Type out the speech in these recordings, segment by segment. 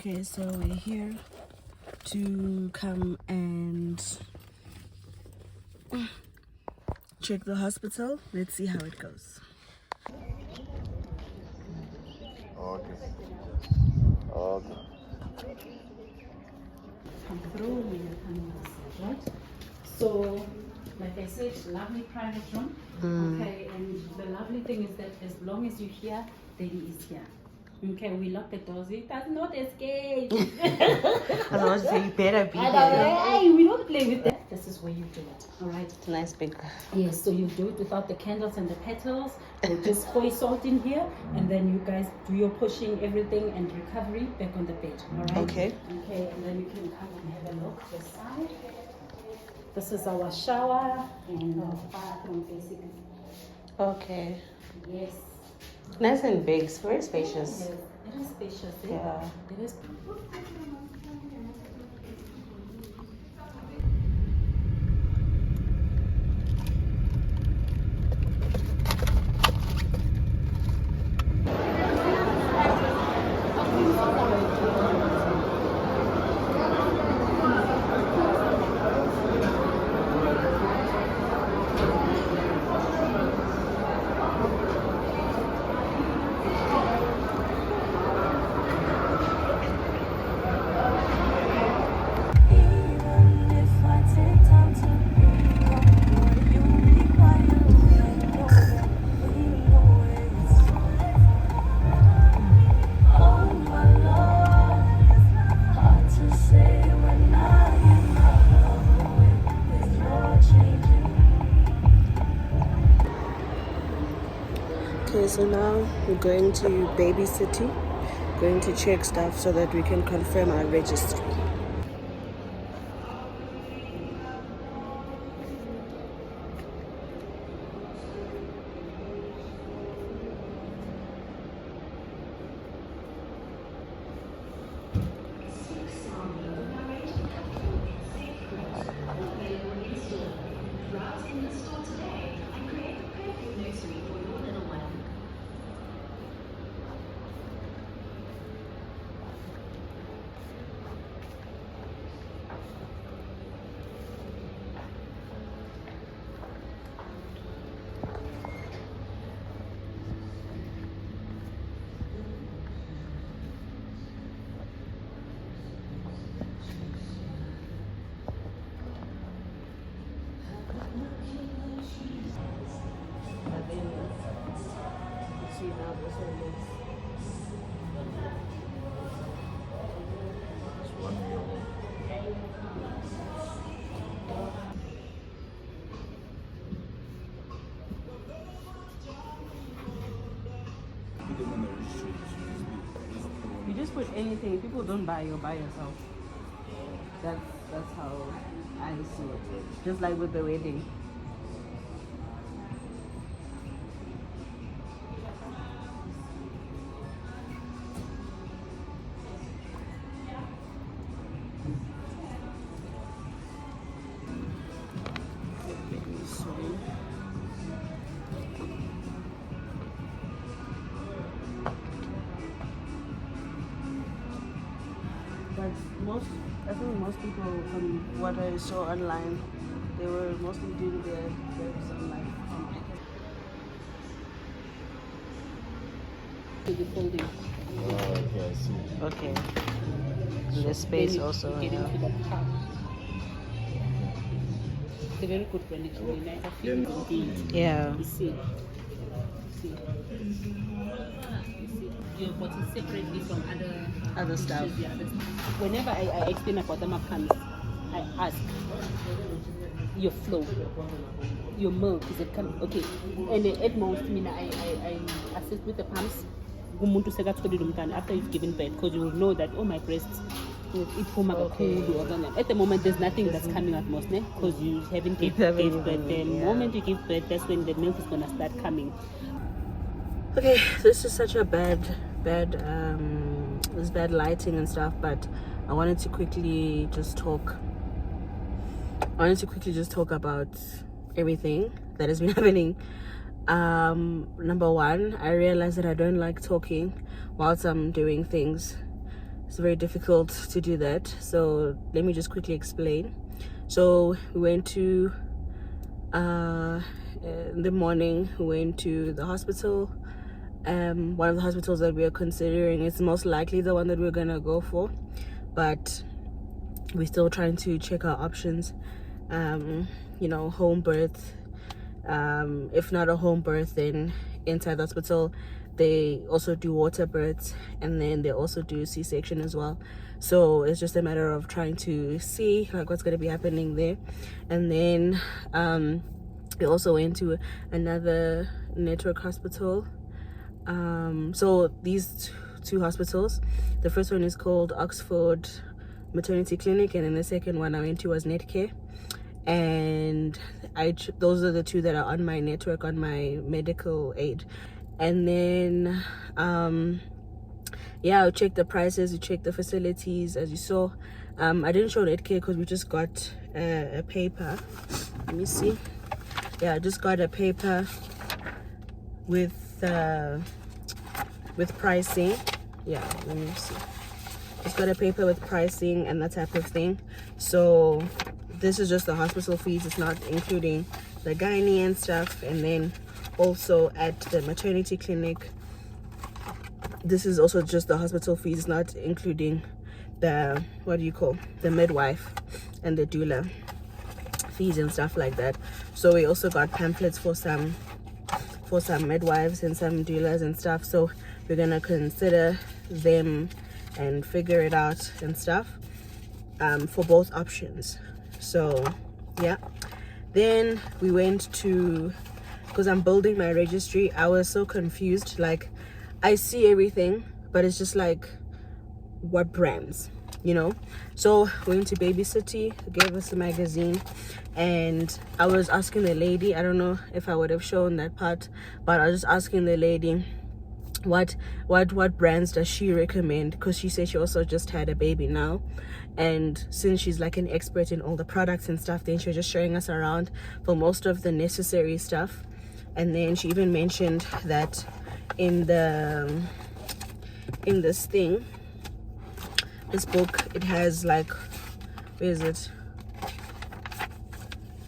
Okay, so we're here to come and check the hospital. Let's see how it goes. Okay. Okay. Come through when you come in this side, right? So, like I said, lovely private room. Okay, and the lovely thing is that as long as you're here, Daddy is here. Okay, we lock the doors. It does not escape. I was say you better be I there. know, hey, we don't play with that. This is where you do it. All right. It's a nice big. Yes, so you do it without the candles and the petals. We'll just pour salt in here, and then you guys do your pushing, everything, and recovery back on the bed. All right. Okay. Okay, and then you can come and have a look this side. This is our shower and bathroom, basically. Okay. Yes. Nice and big. It's very spacious. Yes, it is spacious. Eh? Yeah. It is. Okay, so now we're going to Baby City, going to check stuff so that we can confirm our registry. You just put anything. People don't buy, you buy yourself. That's how I see it. Just like with the wedding. But I think most people, from what I saw online, they were mostly doing their births on like To the folding. Okay, I see. Okay. And the space Then you also. get Yeah. into the top. It's a very good furniture. Like I feel indeed. Yeah. You see. See. Your bottle separately from Other stuff. dishes, yeah, whenever I explain about the pumps, I ask your flow, your milk, is it coming? Okay. And at most, I assist with the pumps. After you've given birth, because you will know that, oh, my breasts, at the moment there's nothing that's coming out most, because you haven't gave birth. The moment you give birth, that's when the milk is going to start coming. Okay, this is such a bad there's bad lighting and stuff, but I wanted to quickly just talk about everything that has been happening. Number one, I realized that I don't like talking whilst I'm doing things. it's very difficult to do that. So let me just quickly explain. So we went to in the morning, we went to the hospital. One of the hospitals that we are considering, it's most likely the one that we're gonna go for, but we're still trying to check our options. Home birth, if not a home birth, then inside the hospital they also do water births, and then they also do C-section as well. So it's just a matter of trying to see like what's going to be happening there. And then we also went to another network hospital. So these two hospitals, the first one is called Oxford Maternity Clinic, and then the second one I went to was Netcare. And those are the two that are on my network, on my medical aid. And then I checked the prices, we checked the facilities, as you saw. I didn't show Netcare because we just got a paper. Let me see. Yeah, I just got a paper with pricing. Yeah, let me see. Just got a paper with pricing and that type of thing. So this is just the hospital fees, it's not including the gynae and stuff. And then also at the maternity clinic, this is also just the hospital fees, not including the the midwife and the doula fees and stuff like that. So we also got pamphlets for some midwives and some doulas and stuff, so we're gonna consider them and figure it out and stuff for both options. So yeah, then we went to, because I'm building my registry, I was so confused. Like, I see everything, but it's just like, what brands, So we went to Baby City, gave us a magazine, and I was asking the lady, I don't know if I would have shown that part, but I was just asking the lady what brands does she recommend, because she said she also just had a baby now, and since she's like an expert in all the products and stuff, then she was just showing us around for most of the necessary stuff. And then she even mentioned that in this book, it has like, where is it?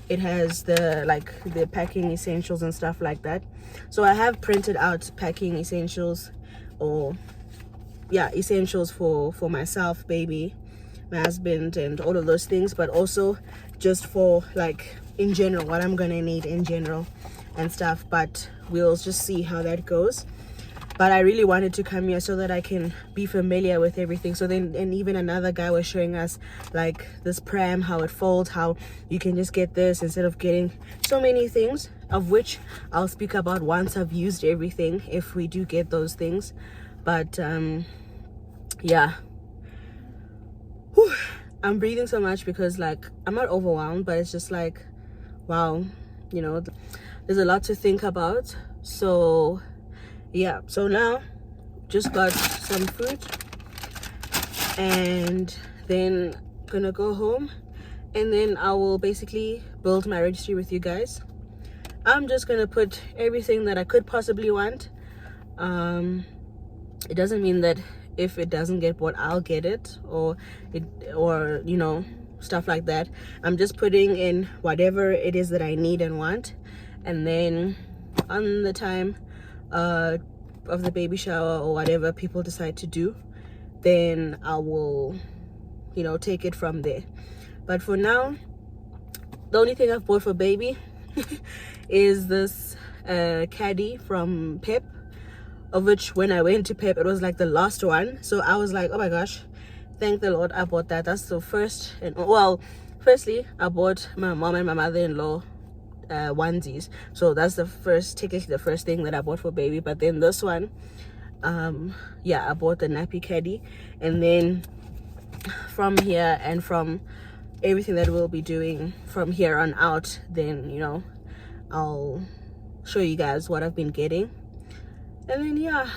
It has the packing essentials and stuff like that. So I have printed out packing essentials, essentials for myself, baby, my husband, and all of those things, but also just for like in general, what I'm gonna need in general and stuff. But we'll just see how that goes. But I really wanted to come here so that I can be familiar with everything. So then, and even another guy was showing us like this pram, how it folds, how you can just get this instead of getting so many things, of which I'll speak about once I've used everything, if we do get those things. But yeah. Whew. I'm breathing so much because like, I'm not overwhelmed, but it's just like, wow, there's a lot to think about. So yeah, so now just got some food, and then gonna go home, and then I will basically build my registry with you guys. I'm just gonna put everything that I could possibly want. It doesn't mean that if it doesn't get bought, I'll get it, or stuff like that. I'm just putting in whatever it is that I need and want, and then on the time of the baby shower or whatever people decide to do, then I will take it from there. But for now, the only thing I've bought for baby is this caddy from Pep, of which when I went to Pep, it was like the last one. So I was like, oh my gosh, thank the Lord I bought that. That's the first. And firstly, I bought my mom and my mother-in-law onesies, so that's technically the first thing that I bought for baby. But then this one, I bought the nappy caddy, and then from here and from everything that we'll be doing from here on out, then I'll show you guys what I've been getting. And then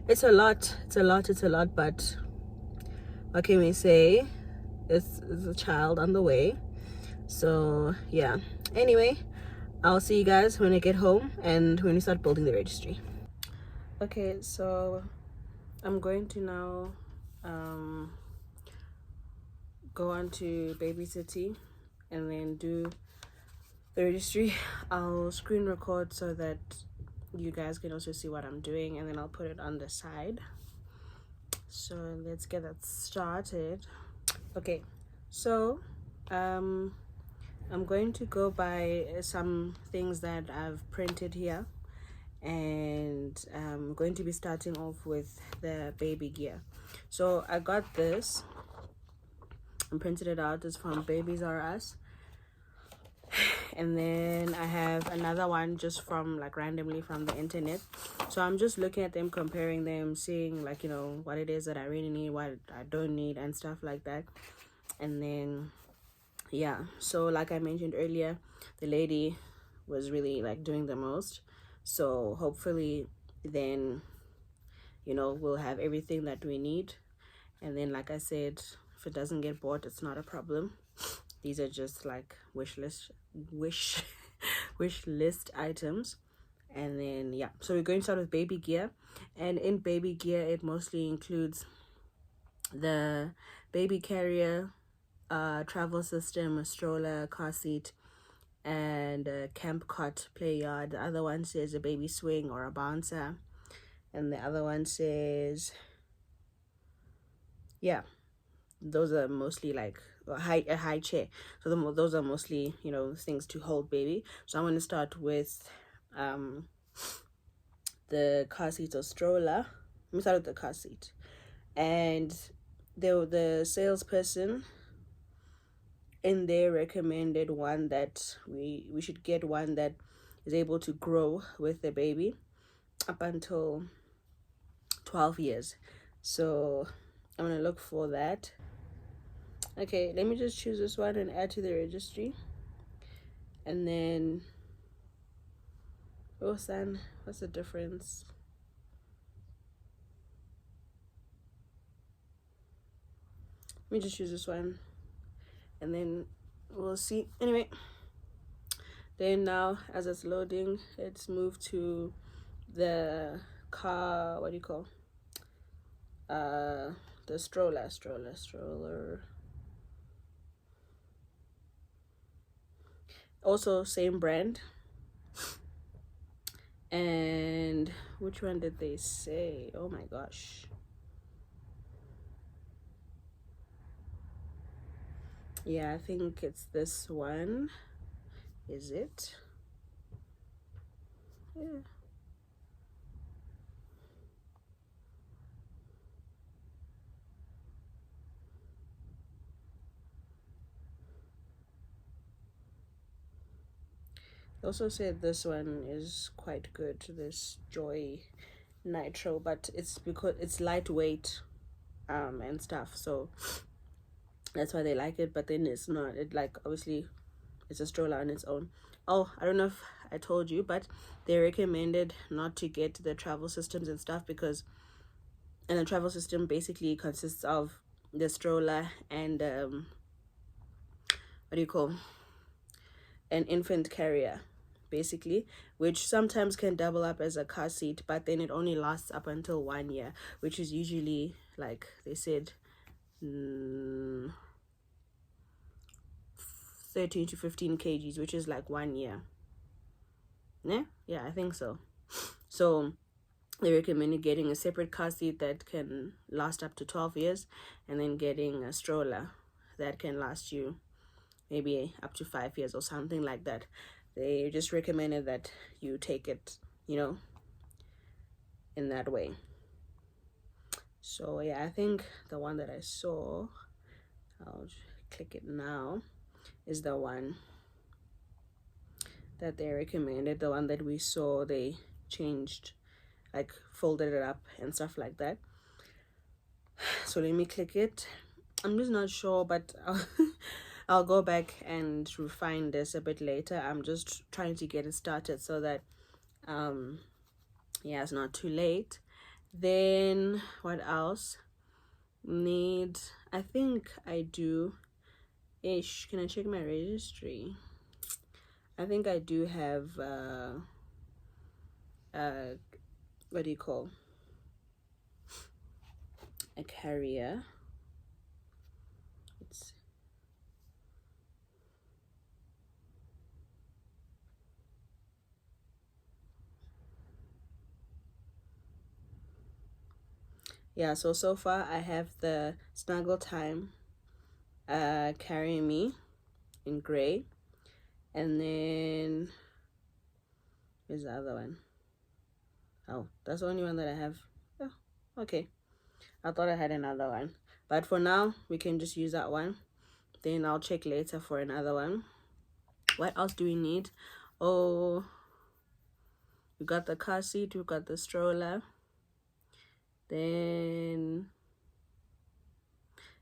it's a lot, but what can we say? It's a child on the way. So yeah, anyway, I'll see you guys when I get home and when we start building the registry. Okay, so I'm going to now go on to Baby City and then do the registry. I'll screen record so that you guys can also see what I'm doing, and then I'll put it on the side. So let's get that started. Okay, so I'm going to go by some things that I've printed here, and I'm going to be starting off with the baby gear. So I got this and printed it out. It's from Babies R Us. And then I have another one just from like randomly from the internet. So I'm just looking at them, comparing them, seeing like, you know, what it is that I really need, what I don't need, and stuff like that. And then yeah, so like I mentioned earlier, the lady was really like doing the most. So hopefully then, you know, we'll have everything that we need. And then like I said, if it doesn't get bought, it's not a problem. These are just like wish list items. And then yeah, so we're going to start with baby gear. And in baby gear, it mostly includes the baby carrier, travel system, a stroller, car seat, and a camp cot, play yard. The other one says a baby swing or a bouncer, and the other one says, yeah, those are mostly like a high chair. So those are mostly, you know, things to hold baby. So I'm going to start with the car seat or stroller. Let me start with the car seat. And the salesperson in there recommended one that we should get one that is able to grow with the baby up until 12 years. So I'm gonna look for that. Okay, let me just choose this one and add to the registry. And then, oh son, what's the difference? Let me just choose this one, and then we'll see. Anyway, then now as it's loading, let's move to the car, what do you call, the stroller. Also same brand. And which one did they say? Oh my gosh. Yeah, I think it's this one. Is it? Yeah. They also said this one is quite good, this Joy Nitro, but it's because it's lightweight and stuff, so that's why they like it. But then it's not, it like obviously it's a stroller on its own. Oh, I don't know if I told you, but they recommended not to get the travel systems and stuff, because and the travel system basically consists of the stroller and what do you call, an infant carrier basically, which sometimes can double up as a car seat, but then it only lasts up until 1 year, which is usually, like they said, 13 to 15 kgs, which is like 1 year. Yeah, I think so. So they recommended getting a separate car seat that can last up to 12 years, and then getting a stroller that can last you maybe up to 5 years or something like that. They just recommended that you take it, you know, in that way. So yeah, I think the one that I saw, I'll click it now, is the one that they recommended. The one that we saw, they changed, like folded it up and stuff like that. So let me click it. I'm just not sure, but I'll go back and refine this a bit later. I'm just trying to get it started so that yeah, it's not too late. Then what else? I think I do ish. Can I check my registry? I think I do have what do you call, a carrier. Yeah, so far I have the Snuggle Time Carry Me in gray, and then where's the other one? Oh, that's the only one that I have. Oh, okay, I thought I had another one, but for now we can just use that one. Then I'll check later for another one. What else do we need? Oh, we got the car seat, we got the stroller, then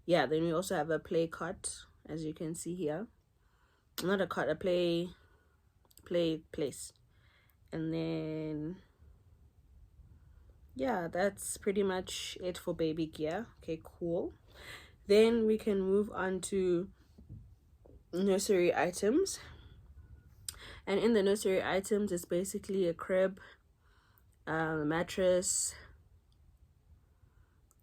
yeah, then we also have a play cot, as you can see here. Not a cot, a play place. And then yeah, that's pretty much it for baby gear. Okay, cool. Then we can move on to nursery items. And in the nursery items, it's basically a crib, a mattress,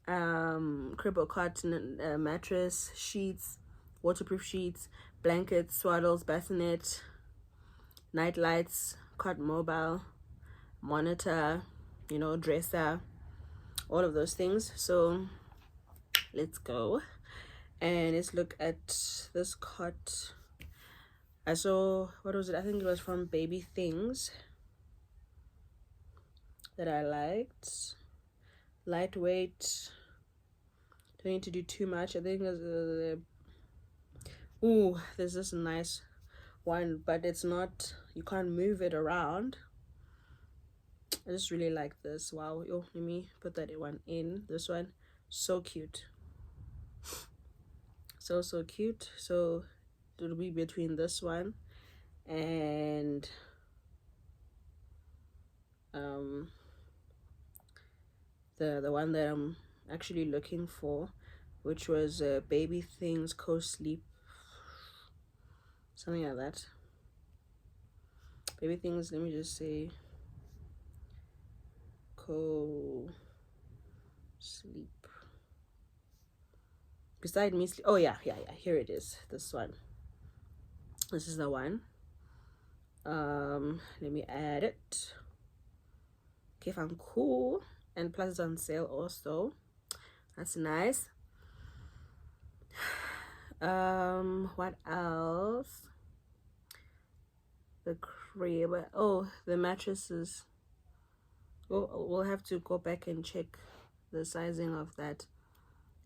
crib or cot, mattress, sheets, waterproof sheets, blankets, swaddles, bassinet, night lights, cot mobile, monitor, dresser, all of those things. So let's go and let's look at this cot. I saw, what was it? I think it was from Baby Things that I liked. Lightweight, don't need to do too much. I think there's there's this nice one, but it's not, you can't move it around. I just really like this. Wow. Let me put that one in. This one, so cute, so cute. So it'll be between this one and the one that I'm actually looking for, which was Baby Things Co-Sleep, something like that. Baby Things, let me just say Co-Sleep. Beside me sleep. Oh yeah, here it is. This one. This is the one. Let me add it. Okay, if I'm cool. And plus it's on sale also. That's nice. What else? The crib. Oh, the mattresses. We'll have to go back and check the sizing of that.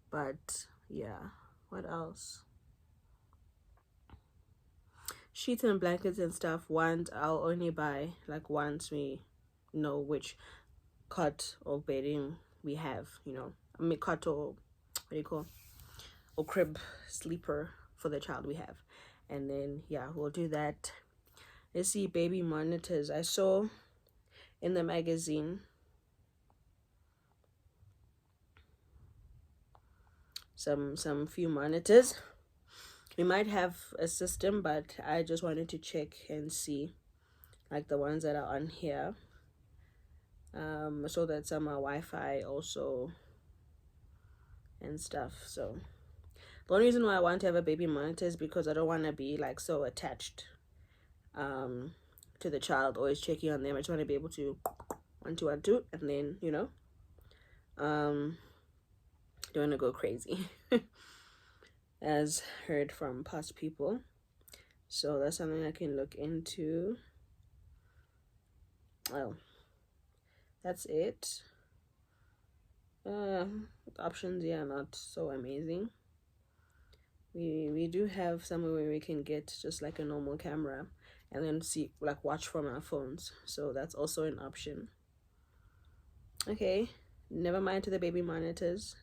But yeah, what else? Sheets and blankets and stuff. I'll only buy like once we know which cot or bedding we have. I mean cot or what do you call, or crib, sleeper for the child we have, and then yeah, we'll do that. Let's see, baby monitors. I saw in the magazine some few monitors. We might have a system, but I just wanted to check and see, like the ones that are on here, so that some are Wi-Fi also and stuff. So the only reason why I want to have a baby monitor is because I don't want to be like so attached to the child, always checking on them. I just want to be able to 1 2 1 2, and then don't want to go crazy as heard from past people. So that's something I can look into. Oh, that's it. Options, yeah, not so amazing. We do have somewhere where we can get just like a normal camera and then watch from our phones, so that's also an option. Okay, never mind to the baby monitors,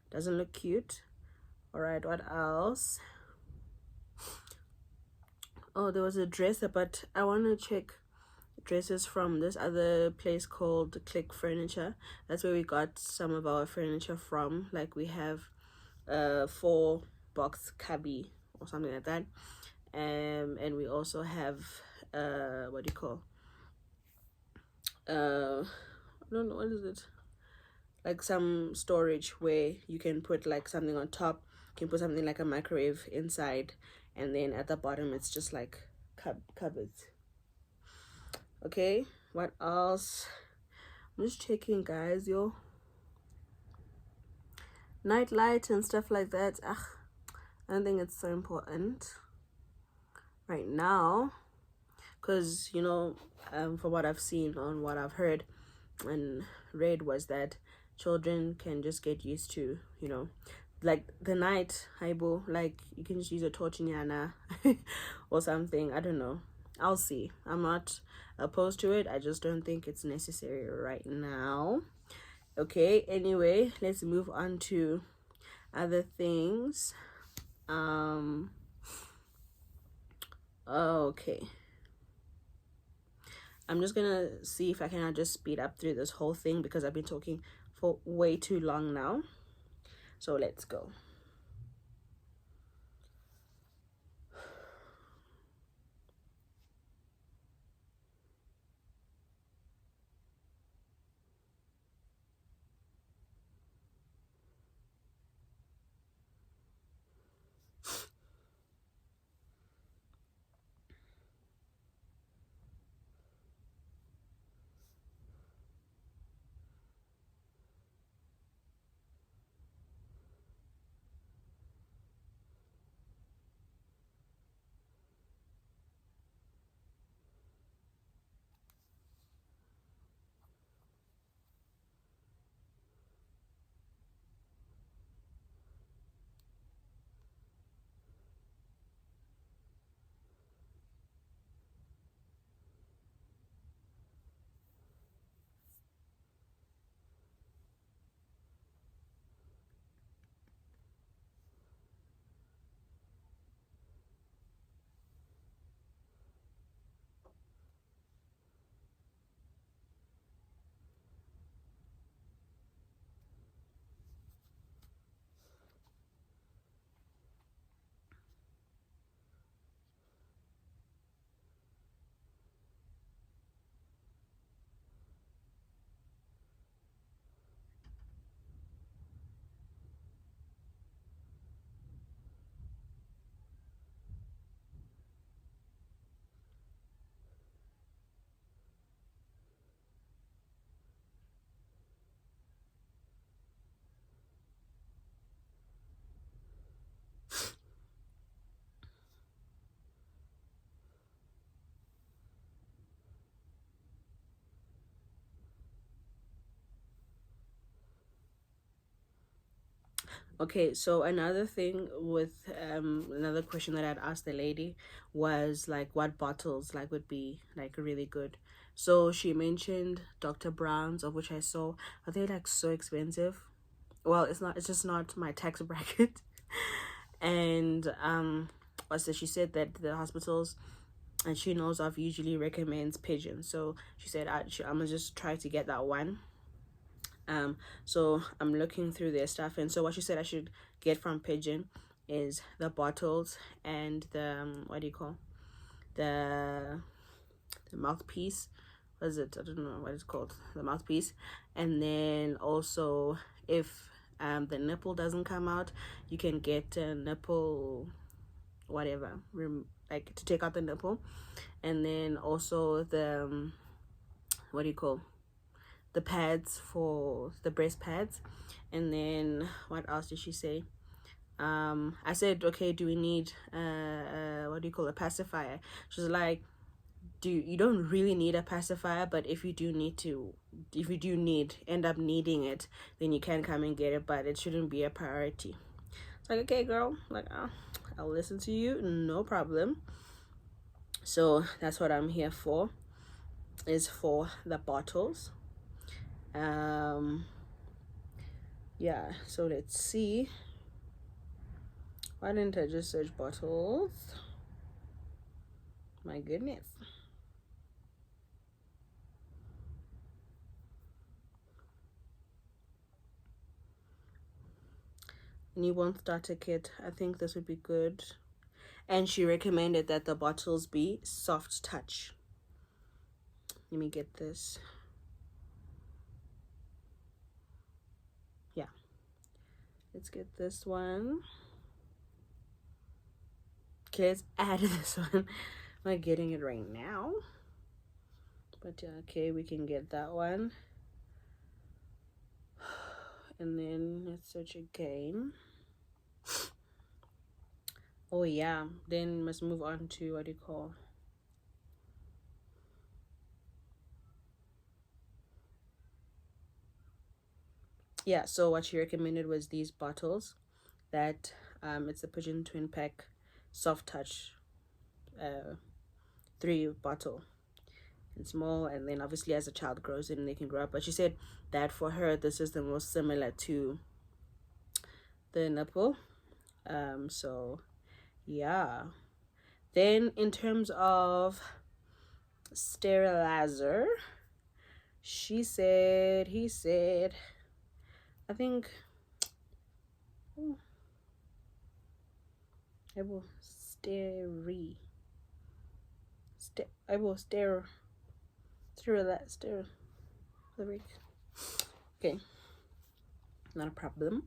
doesn't look cute. All right, what else? Oh, there was a dresser, but I want to check dresses from this other place called Click Furniture. That's where we got some of our furniture from. Like we have a 4-box cubby or something like that, and we also have what do you call, I don't know, what is it, like some storage where you can put like something on top. You can put something like a microwave inside, and then at the bottom it's just like cupboards. Okay, what else? I'm just checking, guys. Yo, night light and stuff like that. I don't think it's so important right now, because from what I've seen, on what I've heard and read, was that children can just get used to, like the night haibo, like you can just use a torch in yana or something. I don't know. I'll see. I'm not opposed to it. I just don't think it's necessary right now. Okay, anyway, let's move on to other things. Okay, I'm just gonna see if I can just speed up through this whole thing, because I've been talking for way too long now. So let's go. Okay, so another thing with another question that I'd asked the lady was like what bottles like would be like really good. So she mentioned Dr. Brown's, of which I saw. Are they like so expensive? Well, it's not, it's just not my tax bracket. And also she said that the hospitals and she knows of usually recommends Pigeon. So she said I'm gonna just try to get that one. So I'm looking through their stuff, and so what she said I should get from Pigeon is the bottles and the what do you call the mouthpiece. What is it? I don't know what it's called. The mouthpiece. And then also, if the nipple doesn't come out, you can get a nipple whatever, like to take out the nipple. And then also the what do you call the pads, for the breast pads. And then what else did she say? I said, okay, do we need what do you call a pacifier? She's like, you don't really need a pacifier, but if you do end up needing it, then you can come and get it, but it shouldn't be a priority. It's like, okay, girl, like I'll listen to you, no problem. So that's what I'm here for, is for the bottles. Yeah, so let's see. Why didn't I just search bottles? My goodness. Newborn starter kit. I think this would be good. And she recommended that the bottles be soft touch. Let me get this. Let's get this one. Okay, let's add this one. I'm not getting it right now, but okay, we can get that one. And then let's search again. Oh yeah, then must move on to what do you call, yeah, so what she recommended was these bottles that it's a Pigeon Twin Pack soft touch 3 bottle and small, and then obviously as a child grows in they can grow up, but she said that for her this is the most similar to the nipple. So yeah, then in terms of sterilizer, he said I think I will okay, not a problem.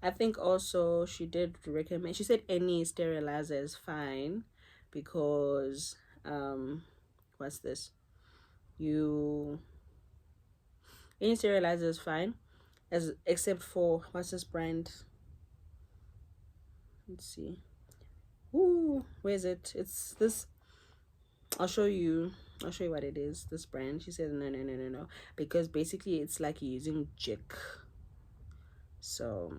I think also she did recommend, she said any sterilizer is fine because what's this, any sterilizer is fine as except for what's this brand, let's see, ooh, where is it, it's this, I'll show you what it is, this brand. She said no, because basically it's like using Jik. So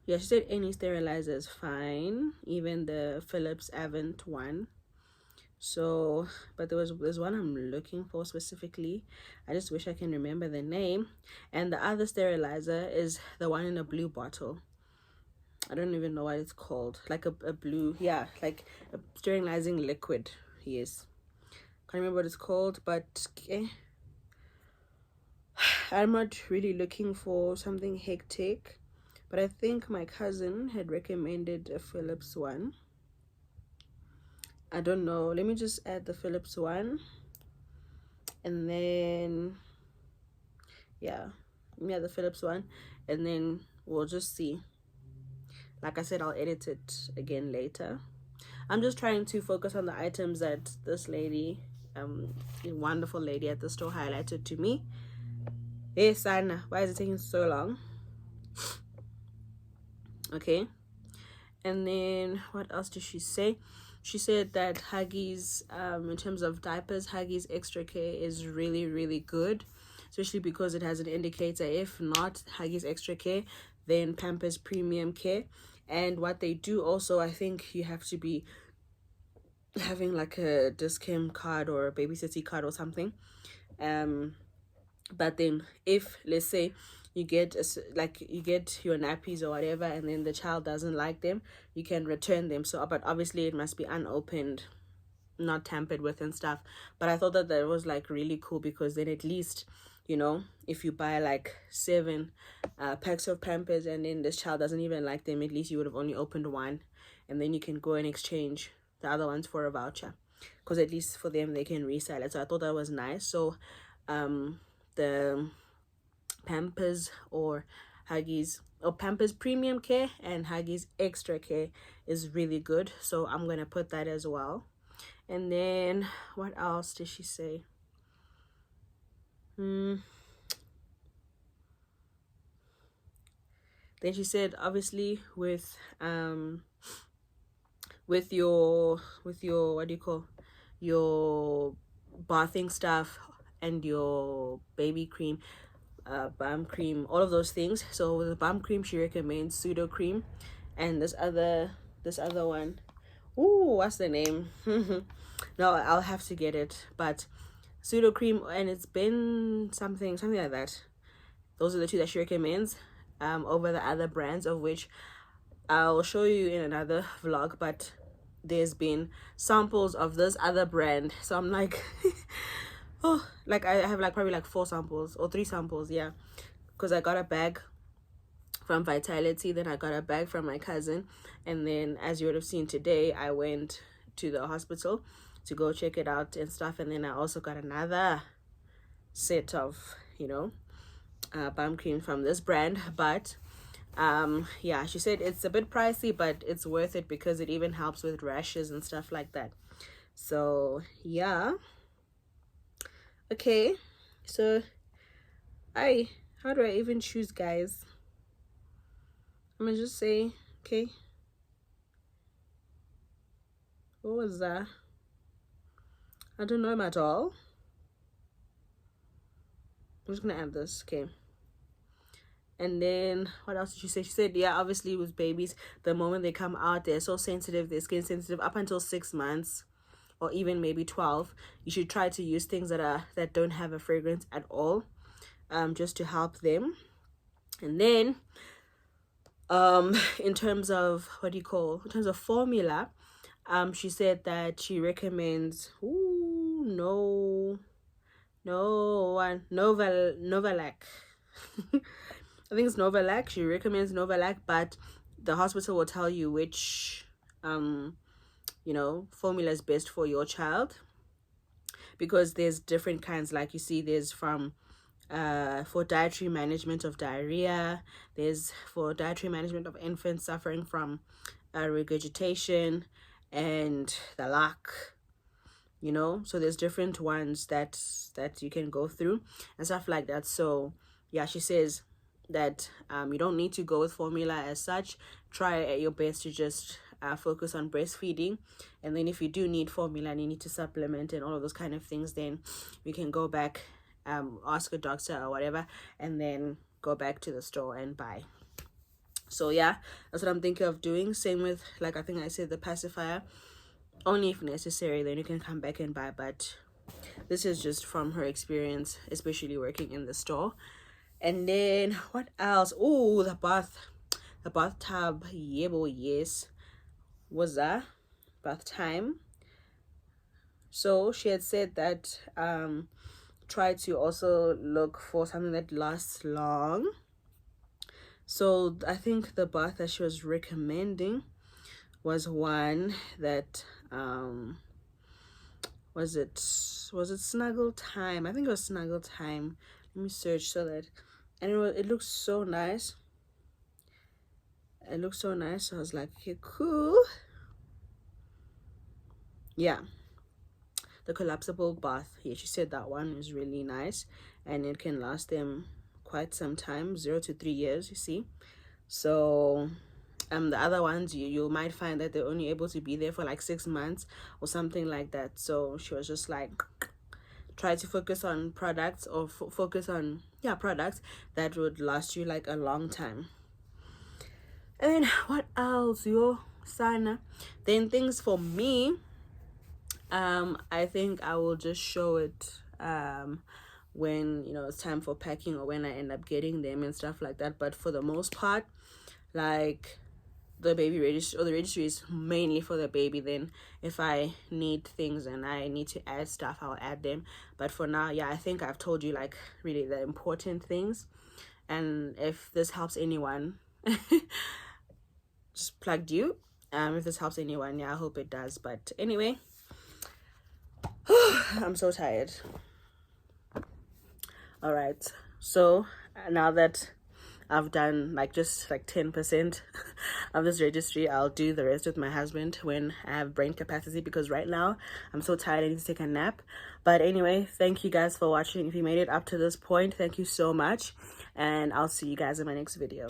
yeah, she said any sterilizer is fine, even the Philips Avent one. So but there's one I'm looking for specifically, I just wish I can remember the name, and the other sterilizer is the one in a blue bottle. I don't even know what it's called, like a blue, yeah, like a sterilizing liquid. Yes, can't remember what it's called, but okay. I'm not really looking for something hectic, but I think my cousin had recommended a Philips one. I don't know, let me just add the Philips one, and then yeah, the Philips one, and then we'll just see. Like I said, I'll edit it again later. I'm just trying to focus on the items that this lady, wonderful lady at the store, highlighted to me. Hey Sana, why is it taking so long? Okay, and then what else did she say? She said that Huggies, in terms of diapers, Huggies Extra Care is really, really good, especially because it has an indicator. If not Huggies Extra Care, then Pampers Premium Care. And what they do also, I think you have to be having like a Discount card or a Baby City card or something. But then if let's say you get you get your nappies or whatever, and then the child doesn't like them, you can return them. So but obviously it must be unopened, not tampered with and stuff. But I thought that was like really cool, because then at least, you know, if you buy like 7 packs of Pampers and then this child doesn't even like them, at least you would have only opened one, and then you can go and exchange the other ones for a voucher, because at least for them they can resell it. So I thought that was nice. So the Pampers or Huggies, or Pampers Premium Care and Huggies Extra Care is really good, so I'm gonna put that as well. And then what else did she say? Then she said obviously with your what do you call, your bathing stuff and your baby cream, balm cream, all of those things. So with the balm cream, she recommends Pseudo Cream, and this other one, ooh, what's the name? No, I'll have to get it, but Pseudo Cream, and it's been something like that. Those are the 2 that she recommends over the other brands, of which I'll show you in another vlog. But there's been samples of this other brand, so I'm like oh, like I have like probably like 4 samples or 3 samples, yeah, because I got a bag from Vitality, then I got a bag from my cousin, and then as you would have seen today, I went to the hospital to go check it out and stuff, and then I also got another set of, you know, bum cream from this brand, but yeah, she said it's a bit pricey, but it's worth it because it even helps with rashes and stuff like that. So yeah, okay, so how do I even choose, guys? I'm gonna just say, okay, what was that? I don't know him at all. I'm just gonna add this, okay. And then what else did she say? She said, yeah, obviously with babies, the moment they come out, they're so sensitive, they're skin sensitive up until 6 months or even maybe 12. You should try to use things that don't have a fragrance at all, just to help them. And then in terms of in terms of formula, she said that she recommends Novalac. I think it's Novalac. She recommends Novalac, but the hospital will tell you which formula is best for your child, because there's different kinds. Like you see, there's from for dietary management of diarrhea, there's for dietary management of infants suffering from regurgitation and the lack, so there's different ones that you can go through and stuff like that. So yeah, she says that you don't need to go with formula as such. Try at your best to just focus on breastfeeding, and then if you do need formula and you need to supplement and all of those kind of things, then you can go back, ask a doctor or whatever, and then go back to the store and buy. So yeah, that's what I'm thinking of doing. Same with, like, I think I said the pacifier, only if necessary, then you can come back and buy. But this is just from her experience, especially working in the store. And then what else? Oh, the bathtub. Yeah, boy, yes. Was that bath time? So she had said that try to also look for something that lasts long. So I think the bath that she was recommending was one that was it Snuggle Time? I think it was Snuggle Time. Let me search so that, and it looks so nice. It looks so nice. So I was like, okay, cool. Yeah, the collapsible bath. Yeah, she said that one is really nice and it can last them quite some time, 0 to 3 years, you see. So the other ones, you might find that they're only able to be there for like 6 months or something like that. So she was just like, try to focus on products, or focus on products that would last you like a long time. And what else, yo sana? Then things for me, I think I will just show it when it's time for packing, or when I end up getting them and stuff like that. But for the most part, like, the baby registry, or the registry, is mainly for the baby. Then if I need things and I need to add stuff, I'll add them. But for now, yeah, I think I've told you like really the important things. And if this helps anyone, just plugged you. If this helps anyone, yeah, I hope it does. But anyway, I'm so tired. All right, so now that I've done like just like 10% of this registry, I'll do the rest with my husband when I have brain capacity, because right now I'm so tired, I need to take a nap. But anyway, thank you guys for watching. If you made it up to this point, thank you so much, and I'll see you guys in my next video.